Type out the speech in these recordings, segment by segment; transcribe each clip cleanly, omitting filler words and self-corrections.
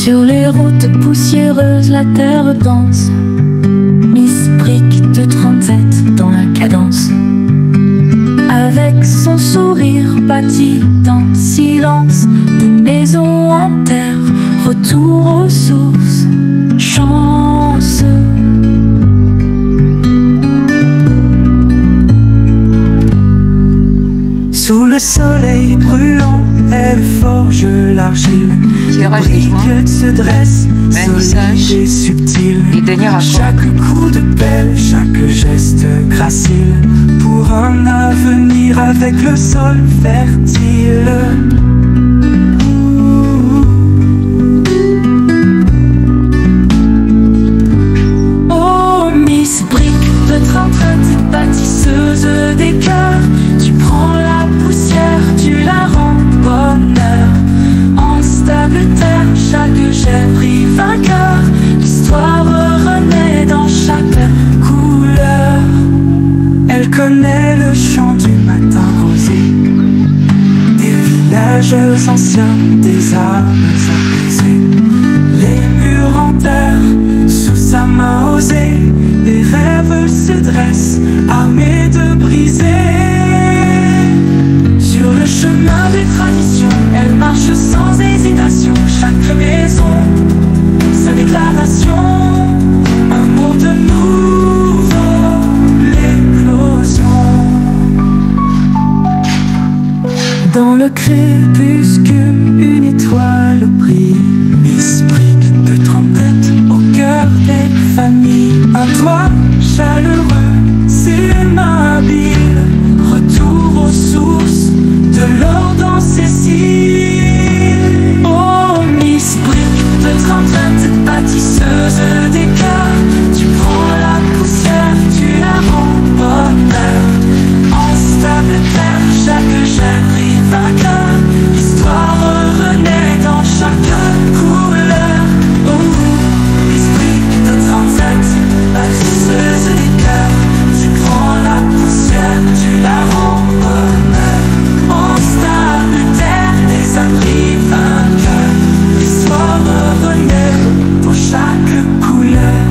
Sur les routes poussiéreuses, la terre danse. Miss Brick de 37 dans la cadence. Avec son sourire bâti dans le silence, de maison en terre, retour aux sources, chance. Sous le soleil brûlant, elle forge l'argile. Brique se dresse, solide et subtile. Chaque coup de pelle, chaque geste gracile, pour un avenir avec le sol fertile. Oh, Miss Brick de 37, bâtisseuse des cœurs, tu prends la poussière, tu la rends bonheur. En stable terre, chaque jet brille vainqueur. L'histoire renaît dans chaque couleur. Elle connaît le chant du matin rosé, des villages anciens, des âmes apaisées. Les murs en terre, sous sa main osée, des rêves se dressent, armés de briser. Sur le chemin des traditions, elle marche sans hésitation. Chaque maison, sa déclaration, un monde nouveau, l'éclosion. Dans le crépuscule, une étoile brille. Miss Brick de 37 au cœur des familles. Un toit chaleureux, ses mains habiles, retour aux sources, de l'or dans ses cils. Oh, Miss Brick de 37, bâtisseuse des cœurs, tu prends la poussière, tu la rends bonheur. En stable terre, chaque jet brille vainqueur. L'histoire renaît dans chaque couleur. Oh, Miss Brick de 37, bâtisseuse des cœurs, tu prends la poussière, tu la rends bonheur. En stable terre, des abris vainqueurs. L'histoire renaît pour chaque couleur.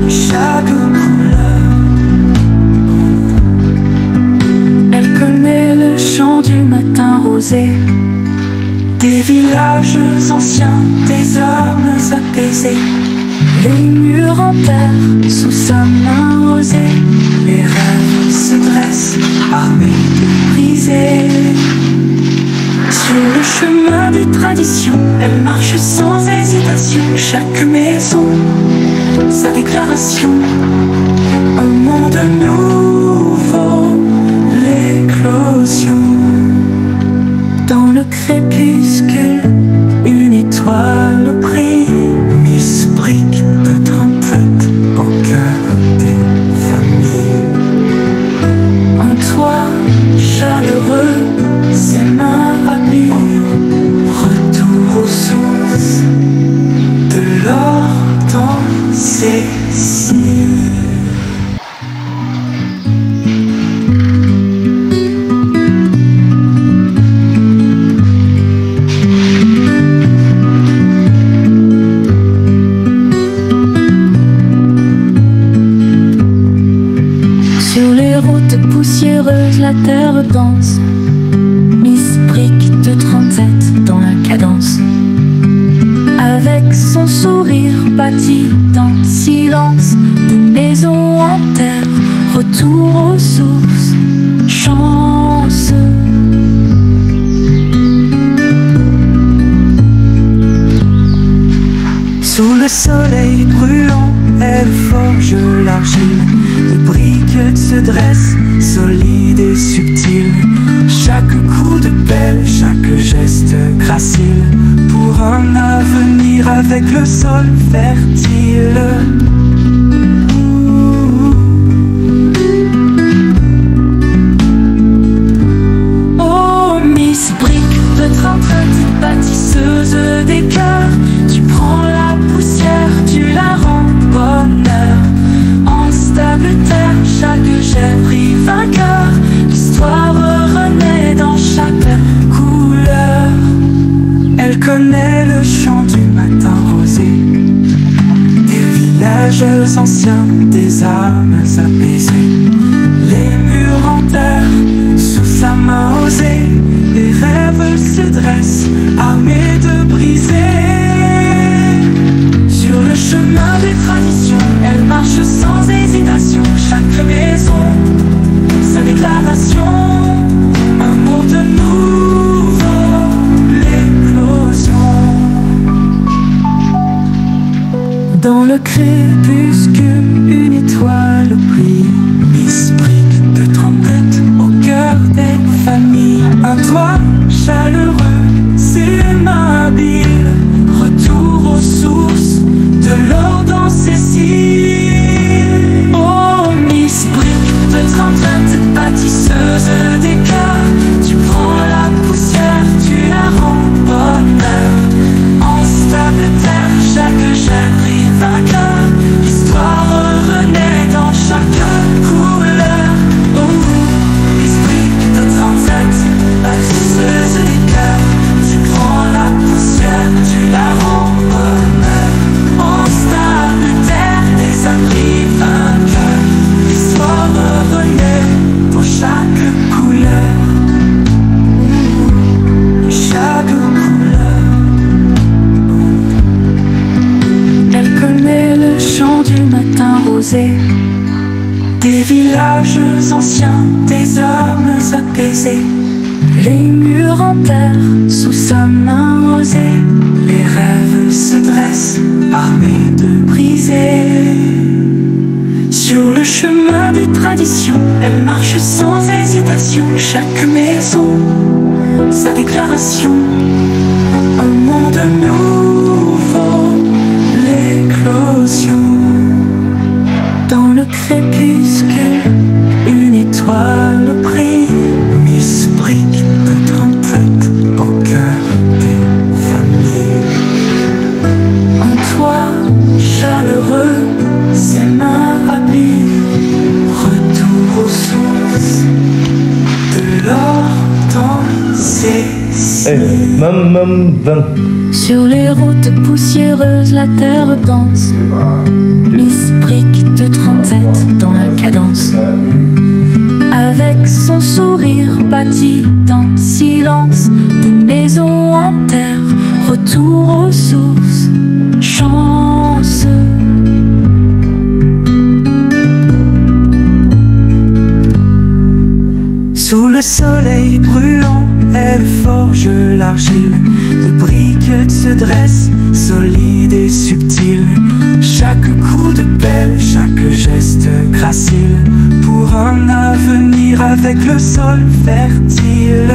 Chaque couleur. Elle connaît le chant du matin rosé, des villages anciens, des hommes apaisés. Les murs en terre, sous sa main rosée, les rêves se dressent, armés de briser. Sur le chemin des traditions, elle marche sans hésitation. Chaque maison, sa déclaration, un monde nouveau, l'éclosion. Dans le crépuscule, une étoile brille. Miss Brick de 37 au cœur des familles. Un toit chaleureux, ses mains habiles, retour aux sources, de l'or dans ses cils. Sur les routes poussiéreuses, la terre danse. Miss Brick de 37 dans la cadence. Avec son sourire bâti dans le silence, de maison en terre, retour aux sources, chance. Sous le soleil brûlant, elle forge l'argile. Les briques se dressent, solides et subtiles. Chaque coup de pelle, chaque geste gracile, pour un avenir avec le sol fertile. Oh, Miss Brick de 37, bâtisseuse des cœurs, tu prends la poussière, tu la rends bonheur. En stable terre, chaque jet brille vainqueur. L'histoire renaît dans chaque couleur. Elle connaît le chant du matin rosé, des villages anciens, des âmes apaisées. Les murs en terre, sous sa main osée, les rêves se dressent, armés de briser. Sur le chemin des traditions, elle marche sans hésitation. Chaque maison, sa déclaration, un monde nouveau, l'éclosion. Dans le crépuscule, une étoile brille, l'esprit de trompette au cœur des familles. Un toit chaleureux, ses mains habiles, retour aux sources de l'or dans ses cils. Oh, l'esprit de trompette, bâtisseuse des cœurs, tu prends la poussière, tu la rends bonheur. En stade de terre, chaque jet brille vainqueur. L'histoire renaît dans chaque couleur. Oh, l'esprit de trompette, bâtisseuse des cœurs, tu prends la poussière, tu la rends bonheur. En stade de terre, des abris vainqueurs. L'histoire renaît dans chaque couleur. Chaque couleur. Elle connaît le chant du matin rosé, des villages anciens, des hommes apaisés. Les murs en terre, sous sa main osée, les rêves se dressent, armés de briser. Sur le chemin des traditions, elle marche sans hésitation. Chaque maison, sa déclaration, un monde nouveau, l'éclosion. Dans le crépuscule, une étoile brille, l'esprit de trompette au cœur des familles. Un toit chaleureux, ses mains habiles, retour aux sources de l'or dans ses cils. Sur les routes poussiéreuses, la terre danse, l'esprit de trompette dans la cadence. Avec son sourire bâti dans le silence, de maison en terre, retour aux sources, chance. Sous le soleil brûlant, elle forge l'argile, de briques se dresse, solide et subtile. Chaque coup de pelle, chaque geste gracile, pour un avenir avec le sol fertile.